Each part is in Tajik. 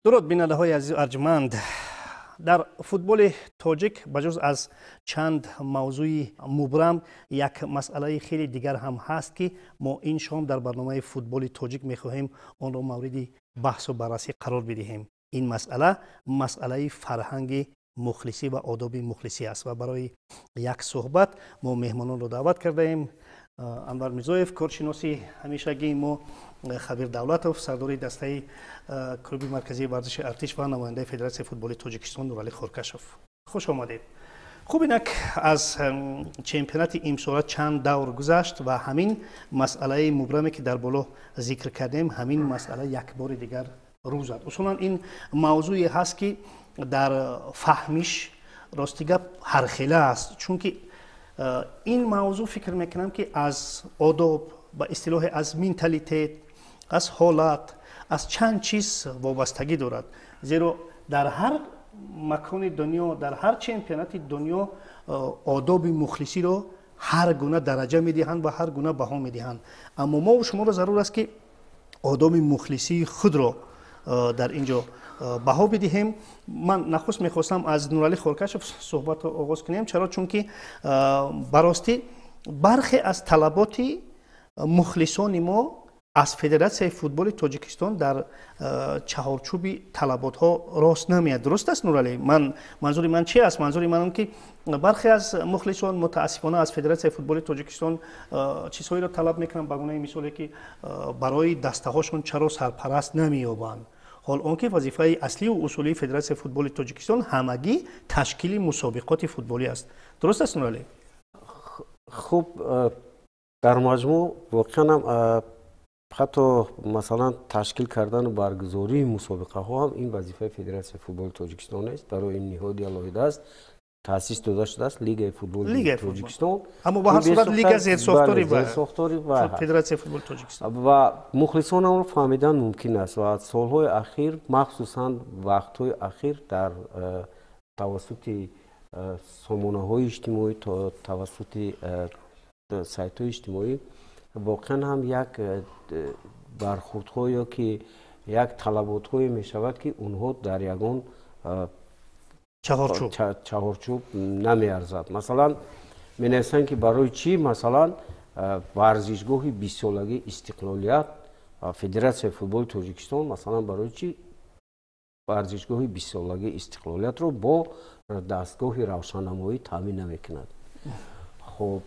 درود بیننده عزیز و ارجمند. در فوتبال تاجیک بجز از چند موضوع مبرم یک مسئله خیلی دیگر هم هست که ما این شام در برنامه فوتبال تاجیک میخواهیم آن را مورد بحث و بررسی قرار بدهیم. این مسئله فرهنگ مخلصی و آداب مخلصی است و برای یک صحبت ما مهمانان را دعوت کرده ایم. انور میرزایف کارشناسی همیشگی ما، خبیر دولتوف سردار دسته کلوب مرکزی ورزش ارتش و نماینده فدراسیون فوتبال تاجیکستان نورعلی خورکشوف، خوش آمدید. خوب اینک از چمپیونات امسال چند دور گذشت و همین مسئله مبرمی که در بالا ذکر کردیم همین مسئله یک بار دیگر رو زد. اصولا این موضوعی هست که در فهمش راستی گپ هر خیله است، چون که این موضوع فکر میکنم که از آداب به اصطلاح از منتالیته، از حالت، از چند چیز وابستگی دارد. زیرا در هر مکان دنیا، در هر چمپیونات دنیا آداب مخلصی رو هر گونه درجه میدهند و هر گونه بها میدهند. اما ما و شما را ضرور است که آداب مخلصی خود را در اینجا بها بدهیم. من نخست میخواستم از نورعلی خورکشوف صحبت آغاز کنیم. چرا؟ چون که براستی برخی از طلبات مخلصان ما از فدراسیون فوتبال تاجیکستان در چهارچوب طلبات ها راست نمیاد. درست است نورعلی؟ منظور من چی است؟ منظور من که برخی از مخلصان متاسفانه از فدراسیون فوتبال تاجیکستان چیزهایی را طلب میکنن به گونه مثالی که برای دسته هاشون چرا سرپرست نمییابند، حال آنکه وظیفه اصلی و اصولی فدراسیون فوتبال تاجیکستان همگی تشکیل مسابقات فوتبالی است. درست است نورعلی؟ خوب، در مجموع واقعا حتی مثلا تشکیل کردن و برگزاری مسابقه ها هم این وظیفه فدراسیون فوتبال تاجیکستان است. برای این نهادی علاوه است تأسیس داده شده است لیگ فوتبال تاجیکستان. اما به هر صورت لیگ زیرساختاری و فدراسیون فوتبال تاجیکستان و مخلصان آن را فهمیدن ممکن است. و از سالهای اخیر مخصوصا وقتهای اخیر در توسط سامانه‌های اجتماعی تا توسط سایت‌های اجتماعی واقعا هم یک برخوردها یا که یک طلبات‌های می‌شود که اونها در یگان چهارچوب نمی‌ارزد. مثلا می‌نویسند که برای چی مثلا ورزشگاه 20 سالگی استقلالیت فدراسیون فوتبال تاجیکستان مثلا برای چی ورزشگاه 20 سالگی استقلالیت رو با دستگاه روشننمایی تامین نمی‌کند؟ خب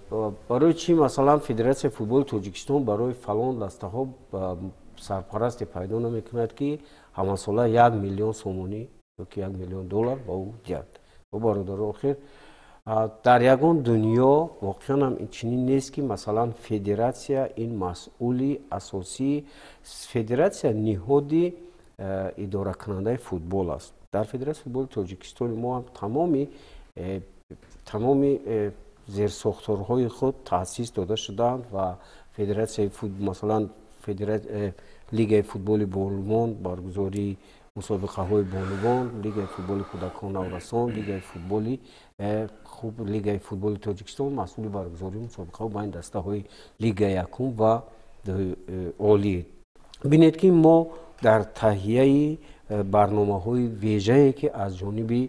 برای چی مثلا فدراسیون فوتبال تاجیکستان برای فلان دسته ها سرپرست پیدا نمی‌کند که همان ساله 1 میلیون سومانی یا که 1 میلیون دلار با او دهد؟ و برادران آخر در یگان دنیا واقعا هم این چنین نیست که مثلا فدراسیون این مسئولی اساسی، فدراسیون نهادی اداره کننده فوتبال است. در فدراسیون فوتبال تاجیکستان ما هم تمامی زیرساختارهای خود تأسیس داده شدند و فدراسیون فوتبال مثلا لیگ فوتبال بانوان برگزاری مسابقه های بانوان، لیگ فوتبال کودکان نورسان، لیگ فوتبال تاجیکستان مسئول برگزاری مسابقه ها بین دسته های لیگ یکم و عالی. ببینید که ما در تهیه برنامه های ویژه‌ای که از جانب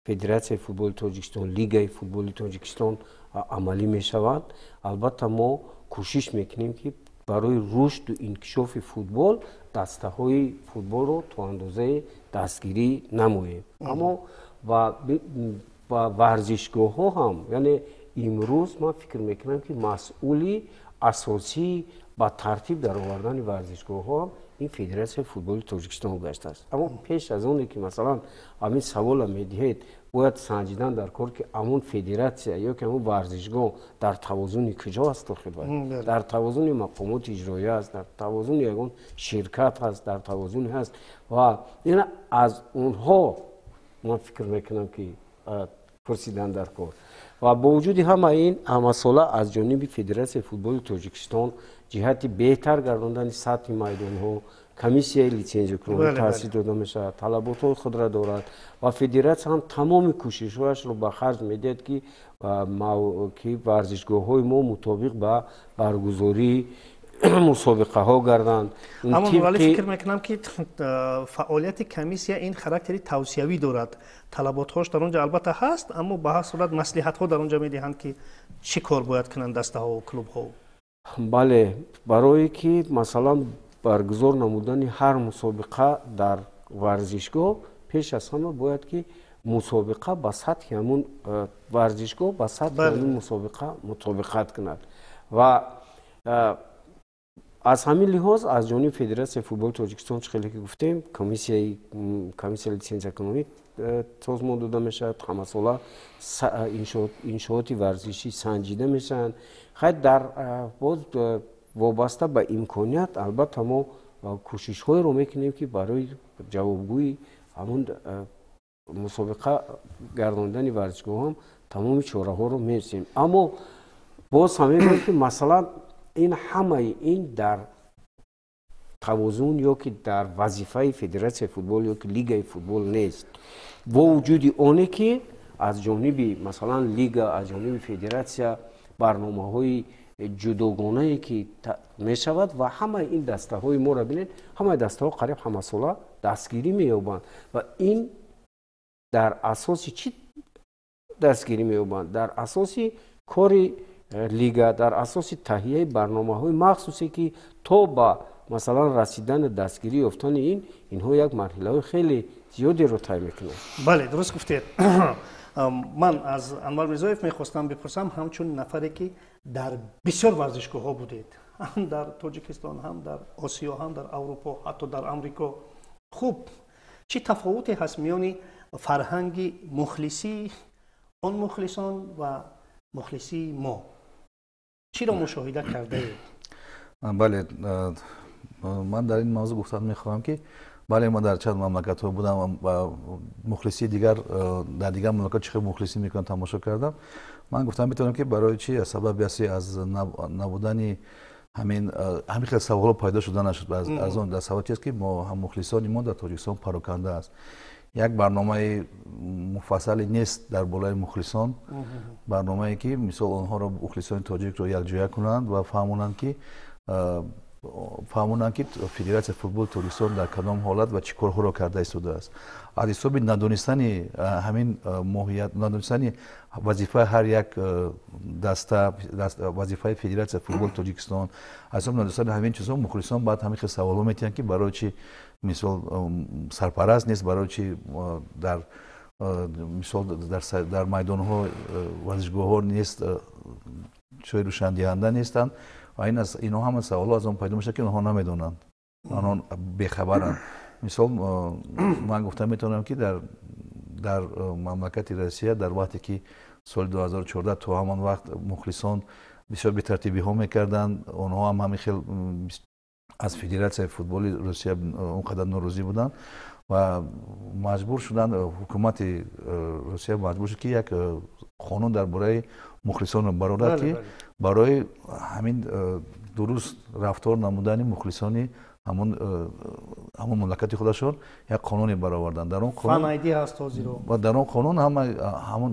فدراسیون فوتبال تاجیکستان، لیگ فوتبال تاجیکستان عملی می شود، البته ما کوشش میکنیم که برای رشد و انکشاف فوتبال دسته های فوتبال رو تا اندازه دستگیری نماییم. اما و ورزشگاه ها هم، یعنی امروز من فکر میکنم که مسئولی اساسی با ترتیب در آوردن ورزشگاه ها این فدراسیون فوتبال تاجیکستان گشته است. اما پیش از اون که مثلا همین سوال میدهید باید سنجیدن در کار که همون فدراسیون یا که همون ورزشگاه در توازن کجا است در توازن مقامات اجرایی است، در توازن یگان شرکت هست، در توازن هست و این از اونها من فکر میکنم که پرسیدن در کار و با وجود همه این مسئله از جانب فدراسیون فوتبال تاجیکستان جهت بهتر گرداندن سطح میدان ها کمیسیون لیسانس کننده تأسیس داده میشه، طلبات خود را دارد و فدراسیون هم تمام کوشش‌هایش را به خرج میدهد که ورزشگاه های ما مطابق با برگزاری мусобиқаҳо гарданд. аммо вале фикр мекунам ки фаъолияти комиссия ин характери тавсиявӣ дорад. талаботҳош дар он ҷо албатта ҳаст, аммо ба ҳар сурат маслиҳатҳо дар он ҷо медиҳанд ки чӣ кор бояд кунанд дастаҳо клубҳо. бале барое ки масалан баргузор намудани ҳар мусобиқа дар варзишгоҳ пеш аз ҳама бояд ки мусобиқа ба сатҳи ҳамун варзишгоҳ ба сатҳи ҳамун мусобиқа мутобиқат кунад ва аз ҳамин лиҳоз аз ҷониби федератсияи футболи тоҷикистон чӣ ки гуфтем комиссия литсензиякунонӣ созмон дода мешавад, ҳамасола иншооти варзишӣ санҷида мешаванд. хай дар боз вобаста ба имконият албатта мо кӯшишҳоеро мекунем ки барои ҷавобгӯи ҳамун мусобиқа гардонидани варзишгоҳам тамоми чораҳоро мерасем. аммо боз ҳам мегӯем ки масалан ин ҳамаи ин дар тавозун ё ки дар вазифаи федератсияи футбол ё ки лигаи футбол нест. бо вуҷуди оне ки аз ҷониби масалан лига аз ҷониби федератсия барномаҳои ҷудогонае ки мешавад ва ҳамаи ин дастаҳои моро бинед, ҳамаи дастаҳо қариб ҳамасола дастгирӣ меёбанд ва ин дар асоси чӣ дастгирӣ меёбанд? Дар асоси кори лига, дар асоси таҳияи барномаҳои махсусе ки то ба масалан расидани дастгирӣ ёфтани инҳо як марҳилаҳои хеле зиёдеро тай мекунанд. бале дуруст гуфтед. ман аз Анвар Мирзоев мехостам бипурсам ҳамчун нафаре ки дар бисёр варзишгоҳҳо будед, ҳам дар Тоҷикистон, ҳам дар Осиё, ҳам дар Аврупо, ҳатто дар Амрико. хуб, чӣ тафовуте ҳаст миёни фарҳанги мухлисӣ он мухлисон ва мухлисии мо? чиро мушоҳида кардаед? бале, ман дар ин мавзӯъ гуфтан мехоҳам ки бале ма дар чанд мамлакатҳо будам ва мухлисии дигар дар дигар мамлакат чӣ хел мухлисӣ мекунанд тамошо кардам. ман гуфтам метавонам ки барои чи сабаби асли аз набудани ҳамин хел саволҳо пайдо шуда нашуд. аз он дар сабаб чист ки мо мухлисони мо дар Тоҷикистон пароканда аст. як барномаи муфассале нест дар болаи мухлисон, барномае ки мисол онҳоро мухлисони тоҷикро якҷоя кунанд ва фаҳмонанд ки федератсияи футболи Тоҷикистон дар кадом ҳолат ва чӣ корҳоро карда истодааст. аз ҳисоби надонистани ҳамин моҳият, надонистани вазифаи ҳар як даста, вазифаи федератсияи футболи Тоҷикистон, аз ҳисоби надонистани ҳамин чизҳо мухлисон баъд ҳамин хел саволҳо метиҳанд ки барои чӣ мисол сарпараст нест, барои чӣ дар мисол дар майдонҳо варзишгоҳҳо нест, чӯи рӯшандиҳанда нестанд ва инҳо ҳама саволҳо аз он пайдо мешавад ки онҳо намедонанд, онҳо бехабаранд. мисол ман гуфта метавонам ки дар мамлакати Россия дар вақте ки соли 2014 то ҳамон вақт мухлисон бисёр бетартибиҳо мекарданд, онҳо ҳам ҳамин хел аз федератсияи футболи Русия он қадар норозӣ буданд ва маҷбур шуданд, ҳукумати Русия маҷбур шуд ки як қонун дар бораи мухлисонро барорад ки барои ҳамин дуруст рафтор намудани мухлисони ҳамон мамлакати худашон як қонуне бароварданд. дар он қонун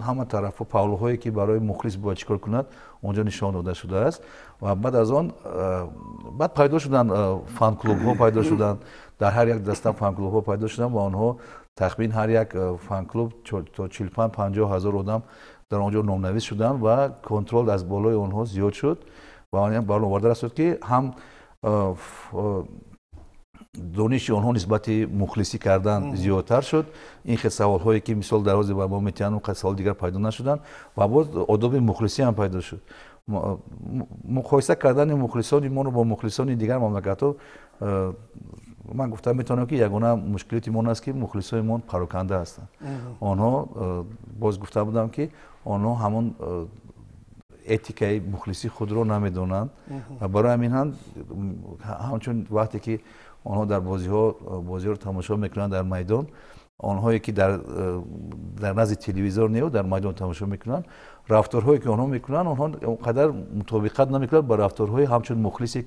ҳама тарафҳо павлӯҳое ки барои мухлис бояд чӣ кор кунад онҷо нишон дода шудааст ва баъд аз он баъд пайдо шуданд фан-клубҳо пайдо шуданд, дар ҳар як даста фан-клубҳо пайдо шуданд ва онҳо тахмин ҳар як фан-клуб то 45-50 ҳазор одам дар онҷо номнавис шуданд ва контрол аз болои онҳо зиёд шуд ва баромада расид ки ҳам дониши онҳо нисбати мухлисӣ кардан зиёдтар шуд. ин хел саволҳое ки мисол дар ҳози ба мо метиҳанд он савол дигар пайдо нашуданд ва боз одоби мухлисӣ ҳам пайдо шуд. муқоиса кардани мухлисони моро бо мухлисони дигар мамлакатҳо, ман гуфта метавонам ки ягона мушкилоти мон аст ки мухлисони мон пароканда ҳастанд. онҳо боз гуфта будам ки онҳо ҳамон этикаи мухлисӣ худро намедонанд ва барои ҳамин ҳамчун вақте ки онҳо дар бозиҳоро тамошо мекунанд дар майдон, онҳое ки дар назди телевизор нео дар майдон тамошо мекунанд, рафторҳое ки онҳо мекунанд, онҳо он қадар мутобиқат намекунанд ба рафторҳои ҳамчун мухлисе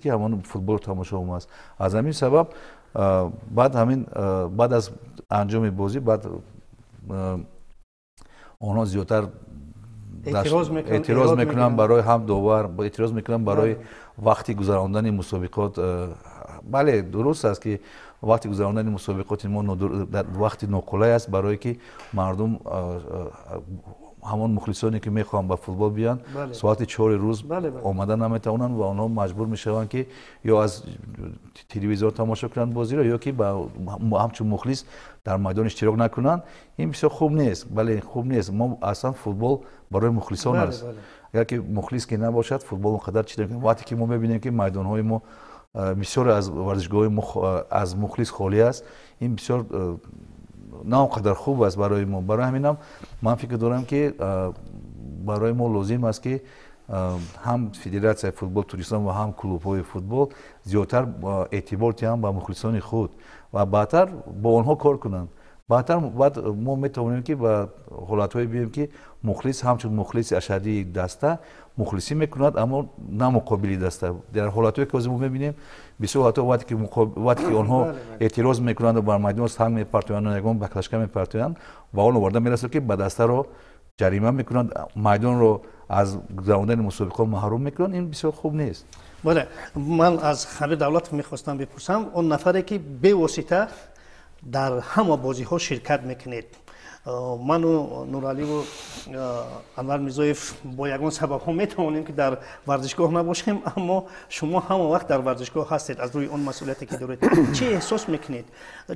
ки ҳамон футболро тамошо омадааст. аз ҳамин сабаб баъд аз анҷоми бозӣ онҳо зиёдтар اعتراض میکنن برای هم داور، اعتراض میکنن برای وقتی گذراندن مسابقات. بله درست است که وقتی گذراندن مسابقات ما در وقت ناقلای است برای که مردم همون مخلصانی که میخوان به فوتبال بیان ساعت 4 روز آمدن نمیتونن و آنها مجبور میشوند که یا از تلویزیون تماشا کنند بازی را یا که همچون مخلص در میدان اشتراک نکنند. این بسیار خوب نیست. بله خوب نیست. ما اصلا فوتبال برای مخلصان است. اگر که مخلص که نباشد فوتبال اونقدر چیز نمیکنه. وقتی که ما ببینیم که میدان های ما بسیار از ورزشگاه از مخلص خالی است، این بسیار نه اونقدر خوب است برای ما. برای همینم من فکر دارم که برای ما لازم است که هم فدراسیون فوتبال توریستان و هم کلوب های فوتبال زیادتر اعتبار تیان به مخلصان خود و بعدتر با آنها کار کنند. بعد ما میتوانیم که به حالت های بیایم که مخلص همچون مخلص اشدی دسته مخلصی میکند اما نه مقابلی دسته. در حالت هایی که ما میبینیم بسیار حتی وقتی که آنها اعتراض میکنند و بر میدان سنگ میپرتویند و نگام بکلشکه میپرتویند و آن آورده میرسه که به دسته رو جریمه میکنند، میدان رو از گذراندن مسابقات محروم میکنند. این بسیار خوب نیست. بله من از خالد دولت میخواستم بپرسم اون نفری که به واسطه در همه بازی ها شرکت میکنید، من و نورعلی و انور میرزایف با یگان سبب ها میتوانیم که در ورزشگاه نباشیم، اما شما همه وقت در ورزشگاه هستید. از روی اون مسئولیتی که دارید چی احساس میکنید؟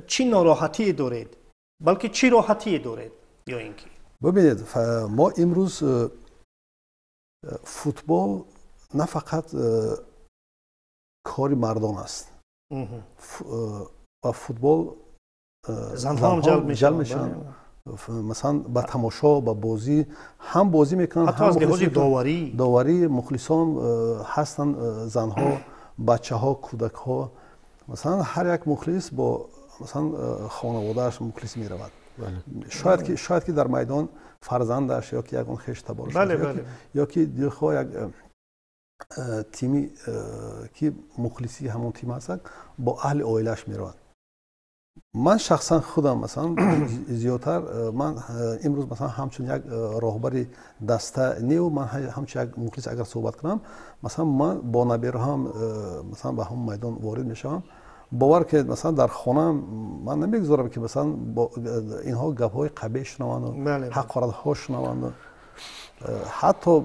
چی ناراحتی دارید؟ بلکه چی راحتی دارید؟ یا اینکه ببینید ما امروز فوتبال نه فقط کار مردان است و فوتبال زنها هم جلب میشن. مثلا با تماشا با بازی هم بازی میکنن، حتی از لحاظ داوری مخلصان هستن، زنها، بچه ها، کودک ها. مثلا هر یک مخلص با مثلا خانوادهش مخلص میرود. شاید که در میدان فرزندش یا که یگان خویش تبار شده یا که دلخواه یک تیمی که مخلصی همون تیم هست با اهل عائله‌اش میرود. من شخصا خودم مثلا زیادتر من امروز مثلا همچون یک راهبر دسته نیو من همچون یک مخلص اگر صحبت کنم مثلا من با نبیرهم مثلا به هم میدان وارد میشم، باور که مثلا در خانه من نمیگذارم که مثلا با اینها گپ‌های قبیح شنوند و حقارت‌ها شنوند. حتی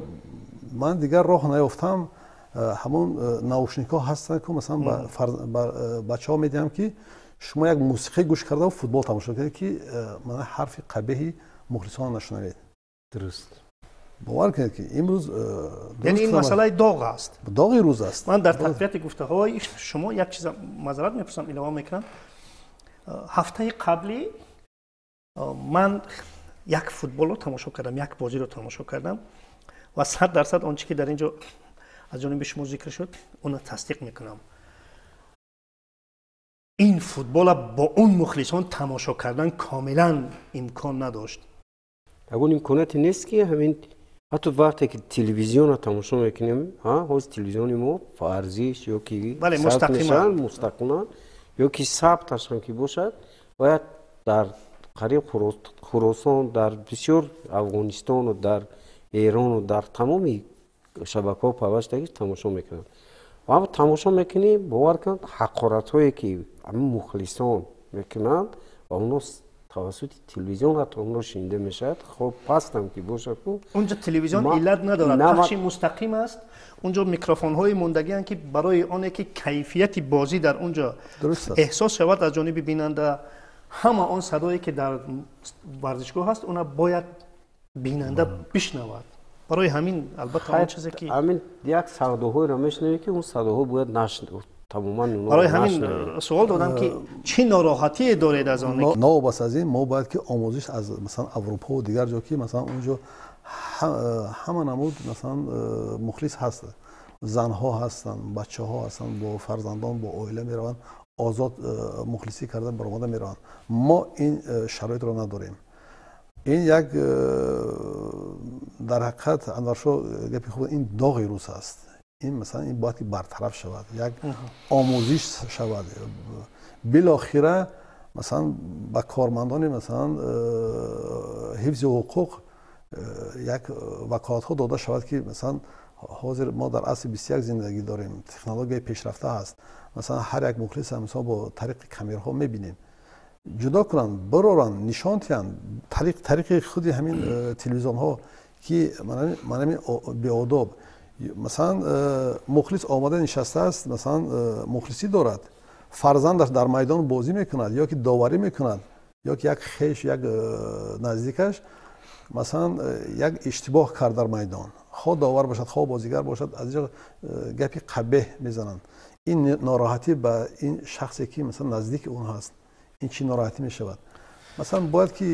من دیگر راه نیافتم همون ناوشنیک‌ها هستن که مثلا با بچه‌ها میدیم که شما یک موسیقی گوش کرده و فوتبال تماشا کردید که من حرف قبیحی مخلصان نشنوید. درست. باور کنید که امروز یعنی این مسئله داغ است. داغ روز است. من در تقویت گفته‌های شما یک چیز معذرت می‌پرسم اعلام میکنم. هفته قبلی من یک فوتبال رو تماشا کردم، یک بازی رو تماشا کردم و 100% آنچه که در اینجا از جانب شما ذکر شد اون رو تصدیق میکنم. این فوتبال با اون مخلصان تماشا کردن کاملا امکان نداشت. اون امکاناتی نیست که همین حتی وقتی که تلویزیون رو تماشا میکنیم حوز تلویزیون ما فرضیش یا که مستقیما یا که ثبتش هم که باشد باید در قریب خراسان، در بسیار افغانستان و در ایران و در تمامی شبکه‌ها پوشتگی تماشا میکنند و اما تماشا میکنیم باور کنید حقارت هایی که همین مخلصان میکنند و اونو توسط تلویزیون حتی اونو شنیده میشد. خب پستم که باشه اونجا تلویزیون علت ندارد، پخش مستقیم است. اونجا میکروفون های موندگی هستند که برای آنه که کیفیت بازی در اونجا احساس شود از جانب بیننده، همه آن صدایی که در ورزشگاه هست اونا باید بیننده بشنود. برای همین البته اون چیزی که همین یک صداهای را میشنوی که اون صداها باید نشنود تماما. برای همین سوال دادم که چه ناراحتی دارید از آن؟ نه بس از این ما باید که آموزش از مثلا اروپا و دیگر جا که مثلا اونجا همه نمود مثلا مخلص هست، زنها هستن، بچه ها هستن، با فرزندان با عائله میروند آزاد مخلصی کردن برآمده میروند. ما این شرایط را نداریم. این یک در حقیقت اندرشو گپی خود این داغ روز است. این مثلا این باید که برطرف شود، یک آموزش شود. بالاخره مثلا با کارمندان مثلا حفظ حقوق як ваколатҳо дода шавад ки масалан ҳозир мо дар асри 21 зиндагӣ дорем, технологияи пешрафта ҳаст. масалан ҳар як мухлис мисол бо тариқи камераҳо мебинем, ҷудо кунанд, бароранд, нишон диҳанд, тариқи худи ҳамин телевизионҳо ки манами беодоб. масалан мухлис омада нишастааст, масалан мухлисӣ дорад, фарзандаш дар майдон бозӣ мекунад ё ки доварӣ мекунад ё ки як хеш як наздикаш масалан як иштибоҳ кард дар майдон, хо довар бошад, хо бозигар бошад, аз ҷо гапи қабеҳ мезананд. ин нороҳатӣ ба ин шахсе ки масалан наздики он ҳаст, ин чӣ нороҳатӣ мешавад. масалан бояд ки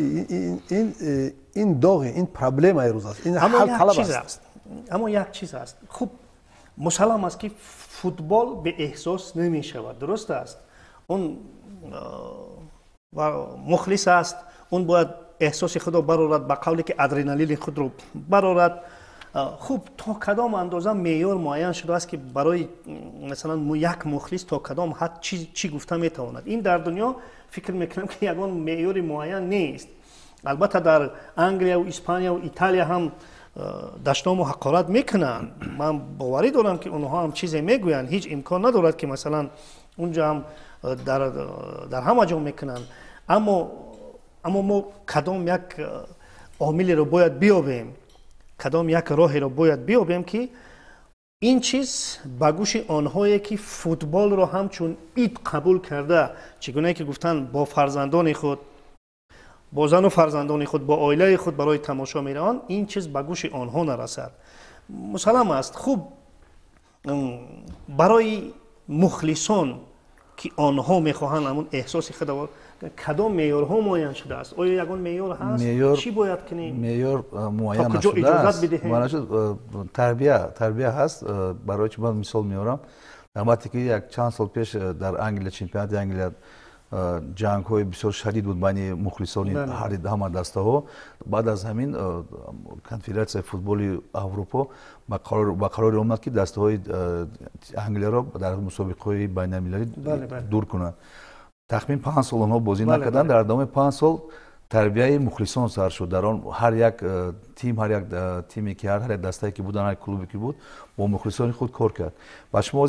ин доғи, ин проблемаи рӯз аст, ин ҳал талаб аст. аммо як чиз аст, хуб мусаллам аст ки футбол беэҳсос намешавад, дуруст аст. он мухлис аст, он бояд эҳсоси худро барорад, ба қавле ки адреналини худро барорад. хуб то кадом андоза меъёр муайян шудааст ки барои масалан як мухлис то кадом ҳад чӣ гуфта метавонад. ин дар дунё фикр мекунам ки ягон меъёри муайян нест. албатта дар Англия, Испания, Италия ҳам даштному ҳақорат мекунанд. ман боварӣ дорам ки онҳо ҳам чизе мегӯянд. ҳеҷ имкон надорад ки масалан унҷо ҳам дар ҳама ҷо мекунанд. аммо мо кадом як омилеро бояд биёбем, кадом як роҳеро бояд биёбем ки ин чиз ба гӯши онҳое ки футболро ҳамчун ид қабул карда, чӣ гуне ки гуфтанд бо фарзандони худ, бо зану фарзандони худ, бо оилаи худ барои тамошо мераванд, ин чиз ба гӯши онҳо нарасад. мусаллам аст. хуб барои мухлисон ки онҳо мехоҳанд ҳамун эҳсоси худро, кадом меъёрҳо муайян шудааст? оё ягон меъёр ҳаст? чӣ бояд кунем? меъёр муайян нашудааст. тарбия ҳаст. барои чӣ ман мисол меорам. албатта ки як чанд сол пеш дар Англия, чемпионати Англия ҷангҳои бисёр шадид буд байни мухлисони ҳама дастаҳо. баъд аз ҳамин конфедератсияи футболи Аврупо ба қароре омад ки дастаҳои Англияро дар мусобиқаҳои байналмилалӣ дур кунад. тахмин 5 сол онҳо бозӣ накарданд. дар давоми 5 сол тарбияи мухлисон сар шуд. дар он ҳар як тиме ки ҳар як дастае ки буд, ҳар клубе ки буд, бо мухлисони худ кор кард. ва шумо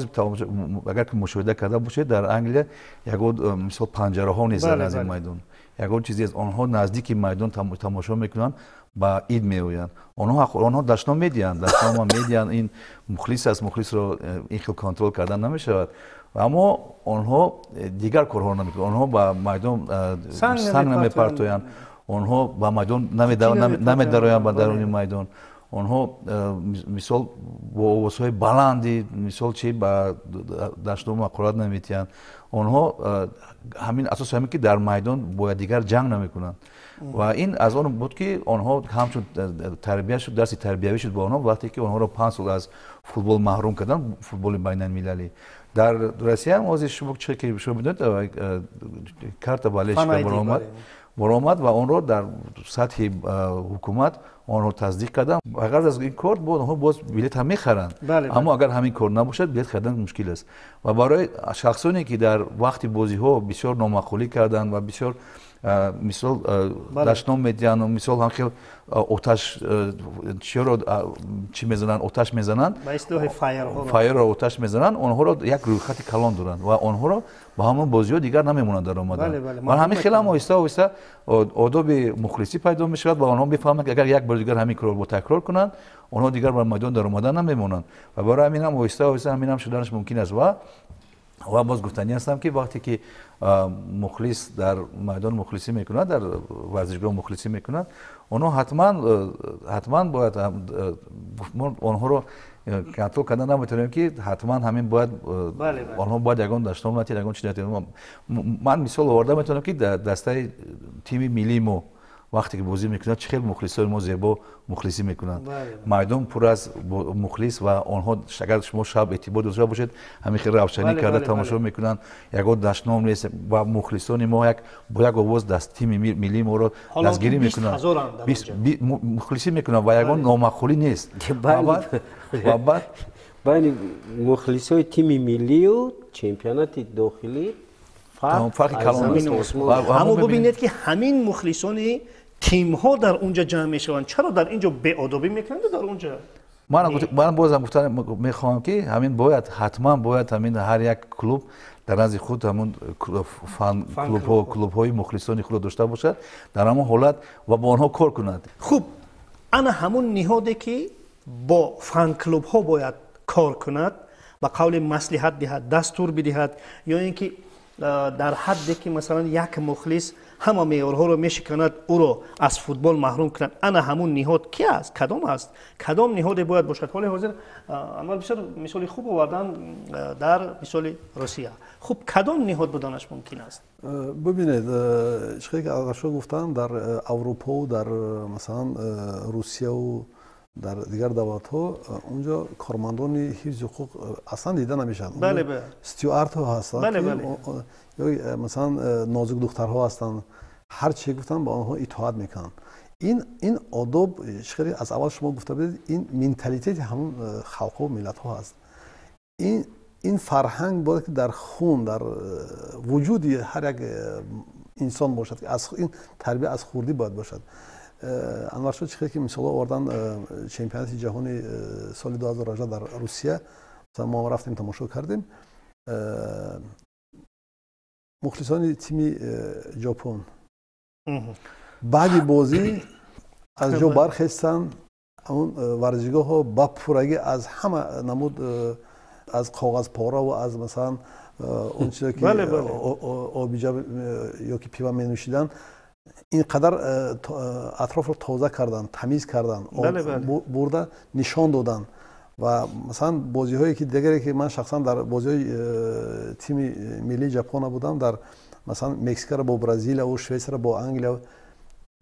агар ки мушоҳида карда бошед, дар Англия ягон мисол панҷараҳо незанд аз ин майдон, ягон чизе аст. онҳо наздики майдон тамошо мекунанд, ба ид меоянд. онҳо даштном медиҳанд, ин мухлис аст, мухлисро ин хел контрол кардан намешавад. аммо онҳо дигар корҳо намекунанд. онҳо ба майдон санг намепартоянд, онҳо ба майдон намедароянд, ба даруни майдон. онҳо мисол бо овозҳои баланди мисол чи ба даштному ҳақорат наметиҳанд. онҳо ҳамин асоси ҳамин ки дар майдон бо якдигар ҷанг намекунанд. ва ин аз он буд ки онҳо ҳамчун тарбия шуд, дарси тарбиявӣ шуд ба онҳо вақте ки онҳоро 5 сол аз футбол маҳрум карданд, футболи байналмилалӣ. дар Россия ҳам ҳозир шумо бидонед карта балечка баромад ва онро дар сатҳи ҳукумат онро таздиқ карданд. агар аз ин кор онҳо боз билет ҳам мехаранд. аммо агар ҳамин кор набошад, билет харидан мушкил аст. ва барои шахсоне ки дар вақти бозиҳо бисёр номақулӣ карданд ва бисёр мисол даштном медиҳанд, мисол ҳамхел оташ чӣ мезананд, оташ мезананд, ба ислоҳи файрро оташ мезананд, онҳоро як рӯйхати калон доранд ва онҳоро ба ҳамон бозиҳо дигар намемонанд дар омадан. ва ҳамин хеле оҳиста одоби мухлисӣ пайдо мешавад ва онҳо мефаҳманд ки агар як бори дигар ҳамин корро такрор кунанд, онҳо дигар бар майдон дар омадан намемонанд. ва барои ҳамин ҳам оҳиста ҳамин ҳам шуданаш мумкин аст. ва боз гуфтанӣ ҳастам ки вақте ки мухлис дар майдон мухлисӣ мекунад, дар варзишгоҳ мухлисӣ мекунад, онҳо ҳатман бояд онҳоро контрол кардан наметавонем ки ҳатман ҳамин бояд онҳо бояд ягон даштном натиҳад, ягон чиз натиҳад. ман мисол оварда метавонам ки дастаи тими миллии мо вақте ки бозӣ мекунад, чӣ хел мухлисони мо зебо мухлисӣ мекунанд. майдон пур аз мухлис ва онҳо агар шумо шаб эътибор дошта бошед, ҳамин хел равшанӣ карда тамошо мекунанд. ягон даштном нест ва мухлисони мо бо як овоз тими миллии моро дастгирӣ мекунанд, мухлисӣ мекунанд ва ягон номаъқулӣ нест. байни мухлисои тими миллию чемпионати дохилӣ фарқи аммо бубинед ки ҳамин мухлисони تیم ها در اونجا جمع میشوند چرا در اینجا بی‌آدابی میکنند در اونجا من بازم گفتم میخوام که همین باید حتما باید همین هر یک کلوب در نزد خود همون فان کلوب های مخلصانی خود داشته باشد در همون حالت و با آنها کار کند. خوب انا همون نهاده که با فان کلوب ها باید کار کند با قول مصلحت دهد دستور بدهد یا اینکه در حدی که مثلا یک مخلص همه معیارها رو میشکند او رو از فوتبال محروم کند انا همون نهاد کی است کدام است کدام نهاد باید باشد حال حاضر انوار بسیار مثال خوب آوردن در مثال روسیه خوب کدام نهاد بودنش ممکن است ببینید چیزی که آقا گفتن در اروپا و در مثلا روسیه و در دیگر دولت‌ها اونجا کارمندان حفظ حقوق اصلا دیده نمیشن. بله استیوارت ها هستن بله. یا مثلا نازک دخترها هستن هر چی گفتن با آنها اطاعت میکنن. این آداب شخصی از اول شما گفته بودید این منتالیته همون خلق و ملت ها هست. این فرهنگ باید که در خون در وجودی هر یک انسان باشد که از این تربیت از خوردی باید باشد. انوار شاه چیزی که مثلا آوردن چمپیونات جهانی سال 2018 در روسیه مثلا ما رفتیم تماشا کردیم مخلصان تیم ژاپن بعد بازی از جا برخاستن اون ورزشگاه ها با پرگی از همه نمود از کاغذ پاره و از مثلا اون چیزی که آبجو یا که پیوا می نوشیدن اینقدر اطراف رو تازه کردن تمیز کردن برده نشان دادن و مثلا بازی هایی که دیگری که من شخصا در بازی های تیم ملی ژاپن بودم در مثلا مکزیک با برزیل و سوئیس با انگلیا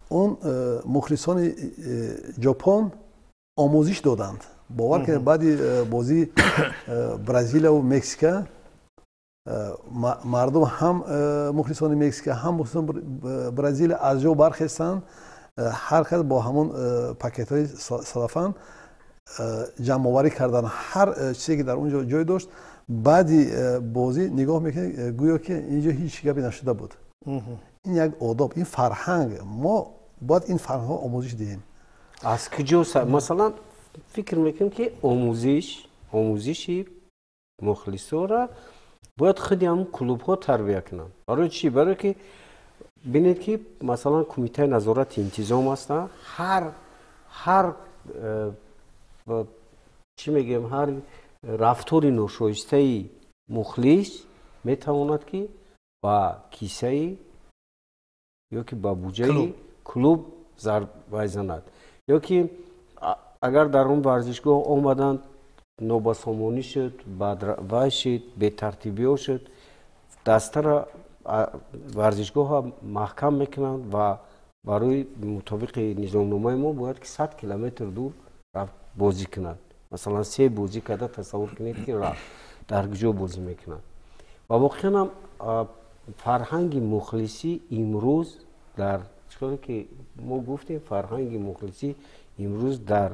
اون مخلصان ژاپن آموزش دادند باور که بعد بازی برزیل و مکزیک مردم هم مخلصان مکزیک هم مخلصان برزیل از جا برخاستند هر کس با همون پاکت های سلافان جمع آوری کردن هر چیزی که در اونجا جای داشت بعدی بازی نگاه میکنه گویا که اینجا هیچ گپی نشده بود. این یک آداب این فرهنگ ما باید این فرهنگ ها آموزش دهیم. از کجا مثلا فکر میکنم که آموزشی مخلصا را باید خودی هم کلوب ها تربیت کنن. برای چی؟ برای که ببینید که مثلا کمیته نظارت انتظام هستن هر چی میگم هر رفتاری ناشایسته مخلص میتواند که با کیسه یا که با بودجه کلوب ضربه بزند یا که اگر در اون ورزشگاه آمدند نابسامانی شد بدروی شد به ترتیبی شد دسته را ورزشگاه ها محکم میکنند و برای مطابق نظامنامه ما باید که 100 کیلومتر دور رفت بازی کنند. مثلا 3 بازی کرده تصور کنید که رفت در کجا بازی میکنند و واقعا فرهنگ مخلصی امروز در چطوری که ما گفتیم فرهنگ مخلصی امروز در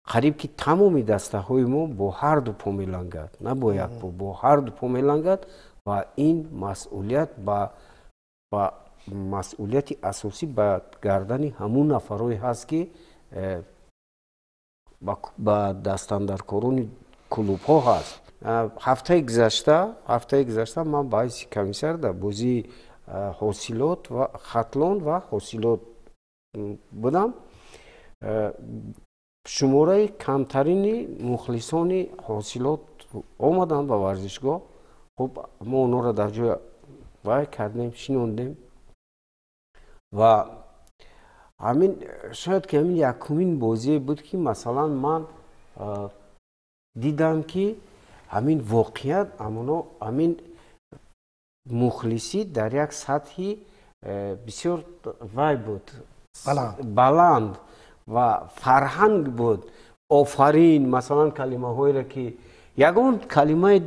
قریب که تمامی دسته های ما با هر دو پا میلنگد نه با یک پا با هر دو پا میلنگد و این مسئولیت با مسئولیت اساسی به گردن همون نفرای هست که با دستاندرکاران کلوب ها هست. هفته گذشته من باعث کمیسر در بازی حاصلات و خطلان و حاصلات بودم. شماره کمترین مخلصان حاصلات آمدن به ورزشگاه. خب ما اونا را در جای وای کردیم شنوندیم و همین شاید که همین یکمین بازی بود که مثلا من دیدم که همین واقعیت همین مخلصی در یک سطحی بسیار وای بود بلند و فرهنگ بود. آفرین مثلا کلمه هایی را که یگان کلمه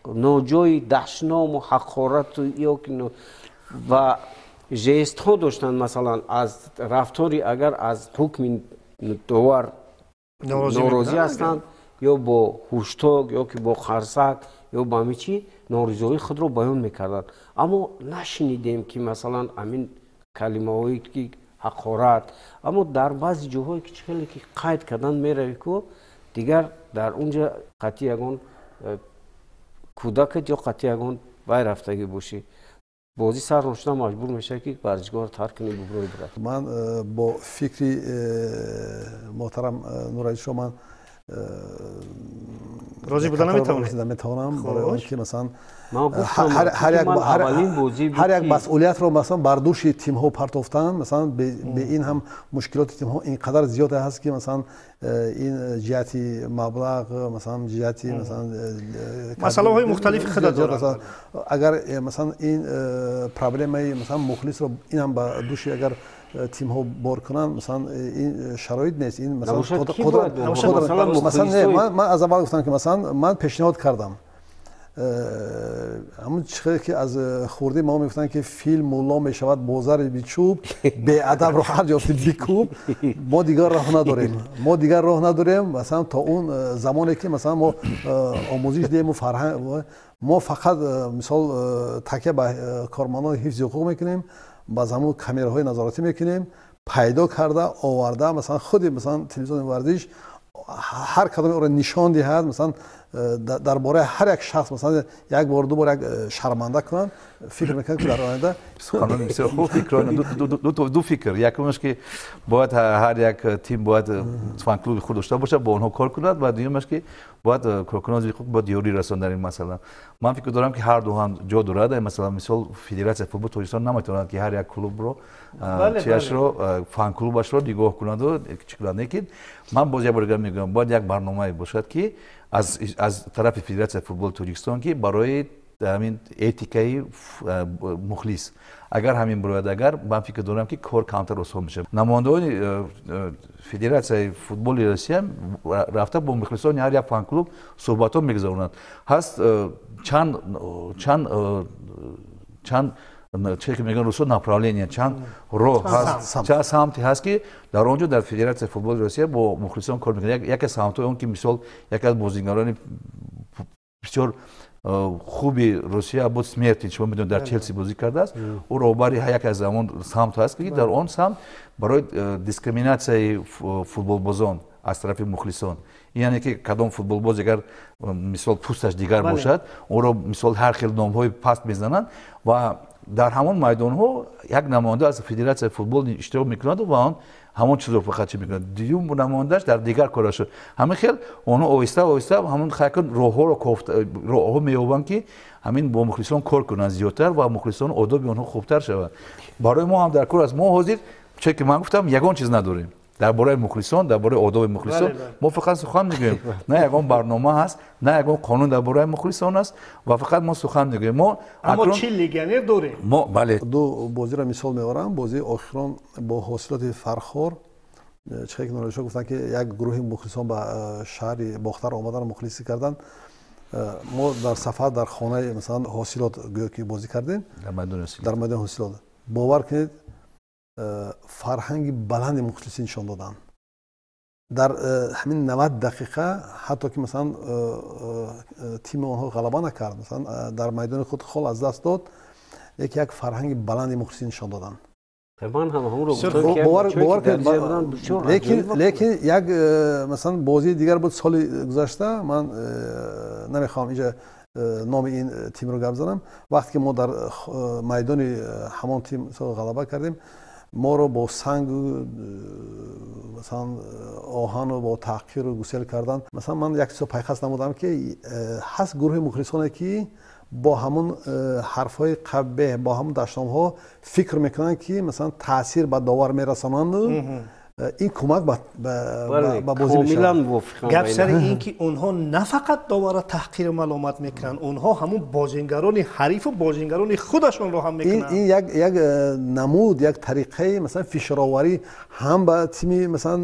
ناجای دشنام و حقارت و جست ها داشتن مثلا از رفتاری اگر از حکم داور ناراضی هستند یا با هشتاگ یا که با خرسک یا با همیچی ناراضی خود را بیان میکردن اما نشنیدیم که مثلا همین калимаҳое ки ҳақорат, аммо дар баъзи ҷоҳое ки хеле ки қайд кардан меравӣ ку дигар дар онҷа қатъи ягон кӯдакат ё қатъи ягон бай рафтагӣ бошӣ, бозӣ сар ошуда маҷбур мешавӣ ки варзишгоҳро тарк кунӣ буброи бурад. ман бо фикри моҳтарам нураидшо ман розӣ буда наметавонам, барои он ки масалан ман гуфтам аввалин бозӣ буд ҳар як масъулиятро масалан бар дӯши тимҳо партофтан, масалан бе ин ҳам мушкилоти тимҳо инқадар зиёд ҳаст ки масалан ин ҷиҳати маблағ, масалан ҷиҳати масалан масъалаҳои мухталифи худро дорад. агар масалан ин проблемаи масалан мухлисро инам ба дӯши агар тимҳо бор кунанд, масалан ин шароит нест, ин масалан ман аз аввал гуфтам ки масалан ман пешниҳод кардам ҳамун чизе ки аз хурдӣ мо мегуфтанд ки фил мулло мешавад бо зари бичӯб, беадабро ҳар ҷофти бикӯб. Мо дигар роҳ надорем, масалан то он замоне ки масалан мо омӯзиш диҳему фарҳанг, мо фақат мисол такя ба кормандони ҳифзи ҳуқуқ мекунем, ба замон камераҳои назоратӣ мекунем, пайдо карда оварда масалан худи масалан телевизиони варзиш ҳар кадоми оро нишон диҳад, масалан дар бораи ҳар як шахс масалан як бор ду бор як шарманда кунанд, фикр мекунанд ки дар оянда суханони бисёр хуб фикрон ду фикр. Якумаш ки бояд ҳар як тим бояд фан-клуби худ дошта бошад, бо онҳо кор кунад, ва дуюмаш ки бояд коркунонзи худ бояд ёрӣ расонад дар ин масъала. Ман фикр дорам ки ҳар ду ҳам ҷо дорад. Масалан мисол Федератсияи футболи Тоҷикистон наметавонад ки ҳар як клубро чиашро фан-клубашро нигоҳ кунаду чӣ кунад. Лекин ман боз як бор дигар мегӯям, бояд як барномае бошад ки аз тарафи Федератсияи футболи Тоҷикистон ки барои ҳамин этикаи мухлис агар ҳамин бирояд, агар ман фикр дорам ки кор камтар осон мешавад. Намояндаҳои Федератсияи футболи Россия рафта бо мухлисони ҳар як фан-клуб суҳбатҳо мегузаронанд. Ҳаст чанд че ки мегӯянд русо направление, чанд роҳ ҳаст, чанд самти ҳаст ки дар он ҷо дар Федератсияи футболи Россия бо мухлисон кор мекунад. Яке самтҳои он ки мисол яке аз бозигарони бисёр хуби Русия Аббод Смертин, шумо медонед дар Челси бозӣ кардааст. Ӯ роҳбари яке аз замон самт ҳаст ки дар он самт барои дискриминатсияи футболбозон аз тарафи мухлисон, яъне ки кадом футболбоз агар мисол пӯсташ дигар бошад, онро мисол ҳар хел номҳои паст мезананд ва дар ҳамон майдонҳо як намоянда аз Федератсияи футбол иштирок мекунад ва он ҳамон чизро фақат чӣ мекунад. Дуюм намояндаш дар дигар корашо. Ҳамин хел онҳо оҳиста ҳамон хайкон роҳҳо меёбанд ки ҳамин бо мухлисон кор кунанд зиёдтар ва мухлисон одоби онҳо хубтар шавад. Барои мо ҳам дар кор аст. Мо ҳозир че ки ман гуфтам ягон чиз надорем. Дар бораи мухлисон, дар бораи одоби мухлисон мо фақат сухан мегӯем. На ягон барнома ҳаст, на ягон қонун дар бораи мухлисон аст ва фақат мо сухан мегӯем. Аммо чӣ легионер дорем? Мо бале. ду бозиро мисол меорам. Бозии охирон бо ҳосилоти фархор, чизе ки нуроидшо гуфтанд ки як гурӯҳи мухлисон ба шаҳри Бохтар омадан мухлисӣ кардан. Мо дар сафар дар хонаи масалан ҳосилот гӯё ки бозӣ кардем дар майдони ҳосилот. Бовар кунед фарҳанги баланди мухлисӣ нишон доданд. Дар ҳамин 90 дақиқа ҳатто ки масалан тими онҳо ғалаба накард, масалан дар майдони худ хол аз даст дод, лекин як фарҳанги баланди мухлисӣ нишон доданд. лекин як масалан бозии дигар буд соли гузашта, ман намехоҳам инҷа номи ин тимро гап занам. Вақте ки мо дар майдони ҳамон тим ғалаба кардем, моро бо сангу масалан оҳану бо таҳқиру гусел кардан. Масалан ман як чизро пайқас намудам ки ҳаст гурӯҳи мухлисоне ки бо ҳамун ҳарфҳои қабеҳ, бо ҳамун даштномаҳо фикр мекунанд ки масалан таъсир ба довар мерасонанду ин кӯмак ба бозӣ мешавад. гап сари ин ки онҳо на фақат довара таҳқиру маломат мекунанд, онҳо ҳамун бозингарони ҳарифу бозингарони худашонро ҳам мекунанд. ин як намуд, як тариқаи масалан фишороварӣ ҳам ба тими масалан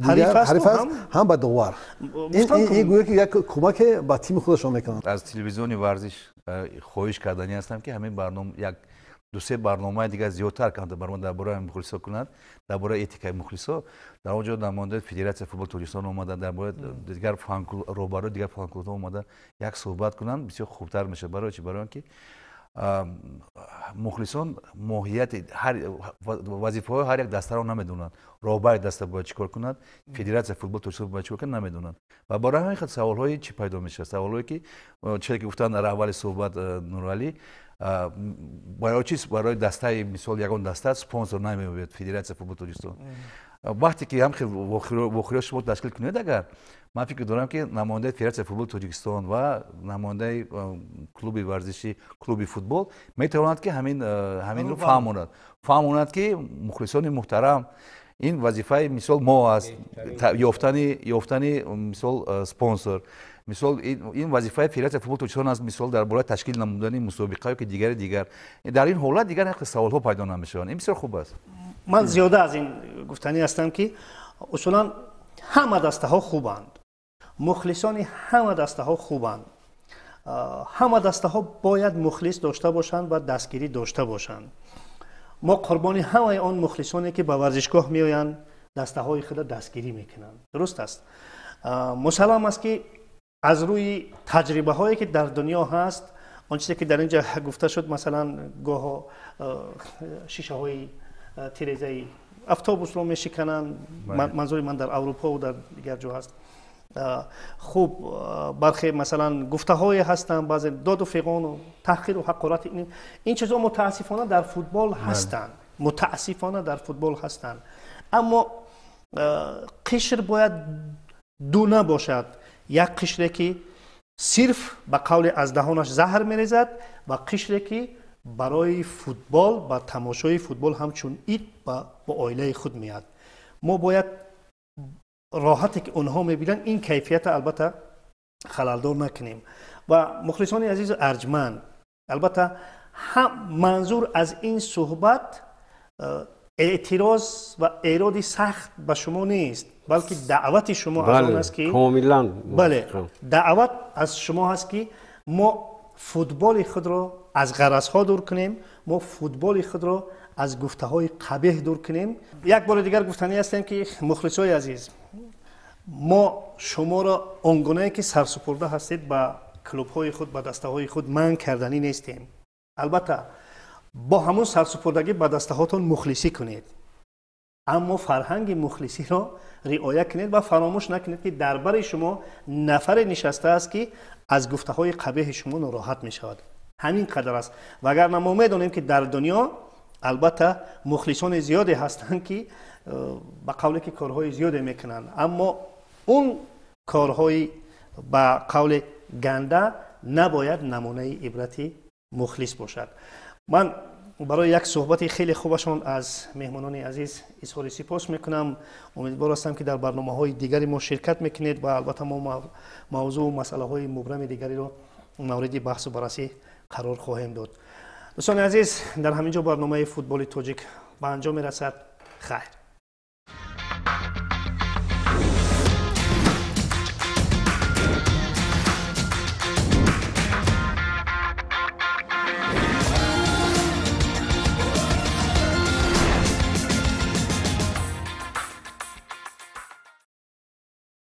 ҳариф аст, ҳам ба довар. ин гӯё ки як кӯмаке ба тими худашон мекунанд. аз телевизиони варзиш хоҳиш кардани ҳастам ки ҳамин барнома як ду-се барномаи дигар зиёдтар камтар дар бораи мухлисо кунад, дар бораи этикаи мухлисо. Дар он ҷо намояндаи Федератсияи футболи Тоҷикистон омада, дар бораи дигар роҳбарои дигар фан-клубҳо омада як суҳбат кунанд, бисёр хубтар мешавад. Барои чӣ? Барои он ки مخلصان ماهیت هر وظیفه های هر یک دسته رو نمیدونن. راهبر دسته باید چیکار کند، فدراسیون فوتبال تاجیکستان باید چیکار کنه نمیدونن. و برای همین خاطر سوال هایی چی پیدا میشه، سوال هایی که چه که گفتن در اول صحبت نورعلی، برای چیز برای دسته مثال یگان دسته اسپانسر نمیاد فدراسیون فوتبال تاجیکستان. وقتی که هم خیلی واخری شما تشکیل کنید، اگر من فکر دارم که نماینده فدراسیون فوتبال تاجیکستان و نماینده کلوب ورزشی کلوب فوتبال میتواند که همین رو فهموند که مخلصان محترم این وظیفه مثال ما است، یافتن مثال اسپانسر، مثال این وظیفه فدراسیون فوتبال تاجیکستان است، مثال درباره تشکیل نمودن مسابقه که دیگر در این حالت دیگر حق سوال ها پیدا نمیشن. این بسیار خوب است. من زیاده از این گفتنی هستم که اصولا همه دسته ها خوبند، مخلصان همه دسته ها خوبند، همه دسته ها باید مخلص داشته باشند و دستگیری داشته باشند. ما قربانی همه آن مخلصانی که به ورزشگاه میآیند دسته های خود دستگیری میکنند. درست است. مسلم است که از روی تجربه هایی که در دنیا هست، آن چیزی که در اینجا گفته شد، مثلا گاه شیشه های تیره‌ای اتوبوس رو میشکنند، منظور من در اروپا و در دیگر جا هست. خوب برخی مثلا گفته های هستند، بعضی داد و فغان و تحقیر و حقارت، این چیزا متاسفانه در فوتبال هستند، متاسفانه در فوتبال هستند. اما قشر باید دو نباشد، یک قشری که صرف به قول از دهانش زهر میریزد و قشری که برای فوتبال و تماشای فوتبال همچون اید با عائله خود میاد. ما باید راحتی که اونها میبینن این کیفیت البته خلالدار نکنیم. و مخلصان عزیز ارجمند، البته هم منظور از این صحبت اعتراض و ایراد سخت به شما نیست، بلکه دعوت شما از اون است که کاملا دعوت از شما هست که ما فوتبال خود را از غرضها دور کنیم، ما فوتبال خود را از گفته های قبیح دور کنیم. یک بار دیگر گفتنی هستیم که مخلصای عزیز، ما شما را آنگونه که سرسپرده هستید به کلوب های خود، به دسته های خود منع کردنی نیستیم. البته با همون سرسپردگی به دسته هاتون مخلصی کنید، اما فرهنگ مخلصی را رعایت کنید و فراموش نکنید که در بر شما نفر نشسته است که از گفته های قبیح شما ناراحت می شود. همین قدر است. و اگر ما میدونیم که در دنیا البته مخلصان زیادی هستند که به قولی که کارهای زیادی میکنند، اما اون کارهای به قول گنده نباید نمونه عبرت مخلص باشد. من برای یک صحبت خیلی خوبشون از مهمانان عزیز اظهار سپاس میکنم. امیدوار هستم که در برنامه‌های دیگری ما شرکت میکنید و البته ما موضوع و مسئله‌های مبرم دیگری رو مورد بحث و بررسی قرار خواهیم داد. دوستان عزیز، در همینجا برنامه فوتبال تاجیک به انجام میرسد. خیر.